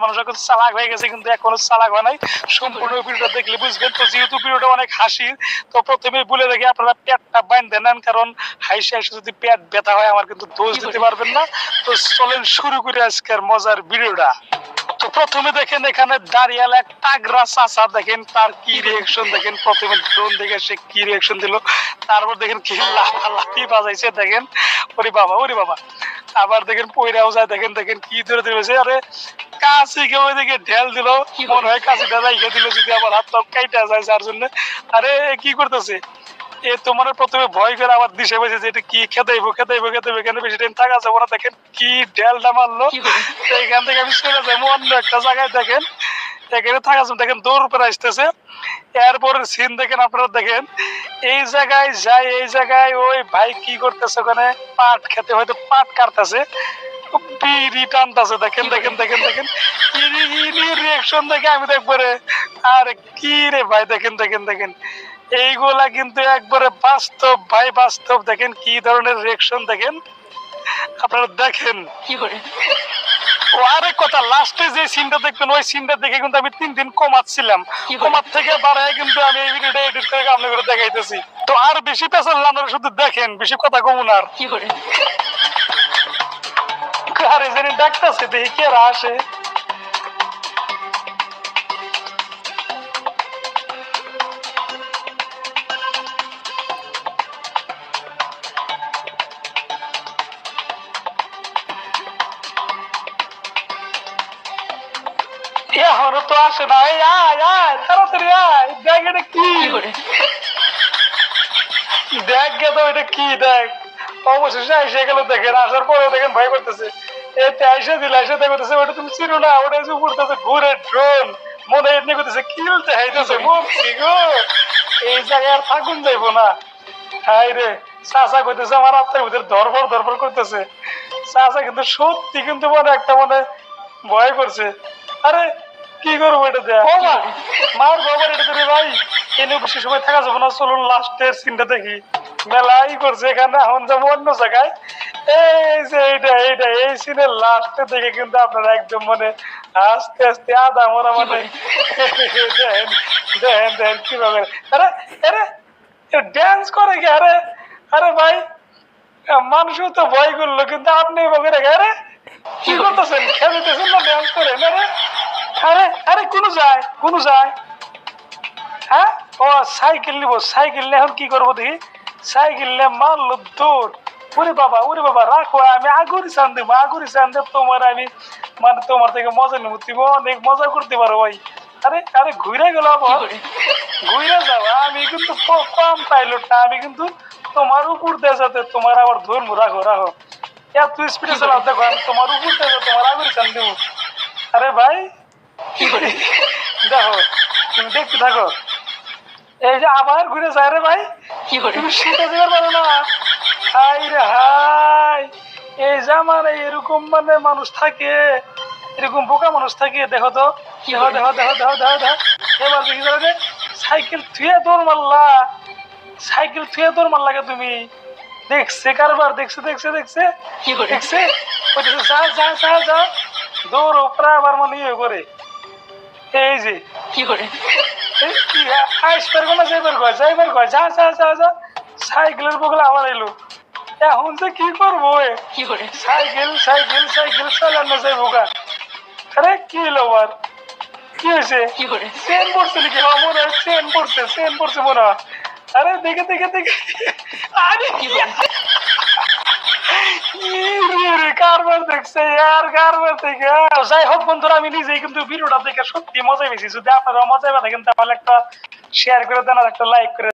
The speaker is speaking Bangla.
মানুষ এখন চালাক হয়ে গেছে, কিন্তু এখনো চালাক হয় নাই। সম্পূর্ণ ভিডিওটা দেখলে বুঝবেন। তো যেহেতু ভিডিওটা অনেক হাসির, তো প্রথমে বলে দেখি আপনারা পেটটা বাঁধে নেন, কারণ হাসি হাসি যদি পেট ব্যথা হয় আমার কিন্তু দোষ দিতে পারবেন না। তো চলেন শুরু করে আজকের মজার ভিডিওটা। তো প্রথমে দেখেন এখানে দাঁড়িয়াল এক তাগড়া চাচা, দেখেন তার কি রিয়েকশন দেখেন। প্রথমে ড্রোন দেখে সে কি রিয়েকশন দিল, তারপর দেখেন কি লাফালাফি বাজাইছে দেখেন। ওরে বাবা ওরে বাবা। আবার দেখেন পয়রাও যায়, দেখেন দেখেন কি ধরে দিয়েছে। আরে কাশি কেউ ওইদিকে ঢেল দিল, মনে হয় কাশিটা রাইখে দিল যদি আমার হাত পা কাইটা যায় যার জন্য। আরে কি করতেছে এ, তোমার প্রথমে ভয় করে আবার দিশে বসে যে এটা কি খেতেইবো কেন বেশি টাইম থাকা যাবো না। দেখেন কি ঢেলটা মারলো। এখান থেকে আমি চলে যাবো অন্য একটা জায়গায়। দেখেন এখানে থাকা যাবে, দেখেন দৌড় করে আসতেছে। এরপরের সিন দেখেন আপনারা, দেখেন এই জায়গায় যাই, এই জায়গায় ওই ভাই কি করতেছে ওখানে, পাট খেতে হয়তো পাট কাটতেছে, বিড়ি টানতেছে। দেখেন দেখেন দেখেন দেখেন রিয়েকশন দেখে আমি দেখবারে আরে কি রে ভাই। দেখেন দেখেন দেখেন এইগুলা কিন্তু একবারে বাস্তব ভাই, বাস্তব। দেখেন কি ধরনের রিয়েকশন দেখেন আপনারা, দেখেন কি করে। ও আরেক কথা, লাস্টে যে সিনটা দেখবেন ওই সিনটা দেখে কিন্তু আমি 3 দিন কমাচ্ছিলাম, কমার থেকে বাড়ায় কিন্তু আমি এই ভিডিওটা এডিট করে আপনাদের দেখাইতেছি। তো আর বেশি পেছাল না, আপনারা শুধু দেখেন, বেশি কথা কমুন আর কি করে। আরে জানি ডাকতেছে, দেখি কে আসে। এখনো তো আসে না, এই আয় আয় তাড়াতাড়ি আয়, দেখ এটা কি দেখ গে তো এটা কি দেখ। অবশেষে এসে গেল, দেখেন আসার পরেও দেখেন ভয় করতেছে। এতে আইসা দিল, আইসা দেখতেছে ওটা তুমি চিনো না, ওটা যে উড়তেছে ঘুরে ড্রোন, মনে এমনি করতেছে কিলতে হাইতেছে মরছি গো, এই জায়গায় আর থাকুন যাইবো না। হাই রে চাচা করতেছে আমার আত্মার ভিতরে ধরফর ধরফর করতেছে। চাচা কিন্তু সত্যি কিন্তু মনে একটা মনে ভয় করছে। আরে কি করবো এটা দেখ মার বাবার এটা ধরে ভাই, এনে বেশি সময় থাকা যাবো না, চলুন লাস্টের সিনটা দেখি। মেলাই করছে এখানে, এখন যাবো অন্য জায়গায়। এই যে এইটা এইটা এই সিনের লাস্টে দেখে কিন্তু আপনারা একদম মানে আস্তে আস্তে আদা মরা মানে দেখেন দেখেন দেখেন কিভাবে। আরে আরে ড্যান্স করে কি। আরে আরে ভাই মানুষও তো ভয় করলো, কিন্তু আপনি বকে রেখে আরে কি করতেছেন, খেলতেছেন না ড্যান্স করেন। আরে আরে আরে কোন যায় হ্যাঁ। ও সাইকেল নিবো, সাইকেল নিয়ে এখন কি করবো দেখি। সাইকেল নিয়ে মারলো দৌড়। ওরে বাবা রাখো, আমি আগুরি চান দেবো, তোমার আমি মানে তোমার থেকে মজা নেবো, তুমি অনেক মজা করতে পারো ভাই। আরে আরে ঘুরে গেল আবার, ঘুরে যাও। আমি কিন্তু কম পাইলট না, আমি কিন্তু তোমার উপর দিয়ে যাতে তোমার আবার ধরবো। রাখো রাখো, এত স্পিডে চালাও, দেখো আমি তোমার উপর দিয়ে যাতে তোমার আগুরি চান দেবো। আরে ভাই দেখো তুমি দেখতে থাকো, এই যে আবার ঘুরে যায়। রে ভাই তুমি সেটা দেবার পারো না। হাই রে হাই, এই যে আমার এরকম মানে মানুষ থাকে, এরকম বোকা মানুষ থাকে। দেখো তো দেখো দেখো দেখো দেখো দেখো দেখো এবার দেখি যে সাইকেল থুয়ে দৌড় মারলা, সাইকেল থুয়ে দৌড় মারলাকে তুমি। দেখছে কারবার, দেখছে দেখছে দেখছে দেখছে যা যা যা যা দৌড় ওপরা আবার মানে ইয়ে করে। এই যে কি করে সাইকেলের বগলে আবার এলো। এখন যে কি করবো কি করে, সাইকেল সাইকেল সাইকেল চালানো যাইবো গা। আরে কি হলো আবার, কি হয়েছে, কি করে চেন পড়ছে নাকি। মনে হয় চেন পড়ছে মনে হয়। আরে দেখে দেখে দেখে আরে কারবার দেখছে আর কারবার থেকে। যাই হোক বন্ধুরা, আমি নিজেই কিন্তু ভিডিওটা দেখে সত্যি মজা পেয়েছি। যদি আপনারা মজা পাবেন তাহলে একটা শেয়ার করে দেন আর একটা লাইক করে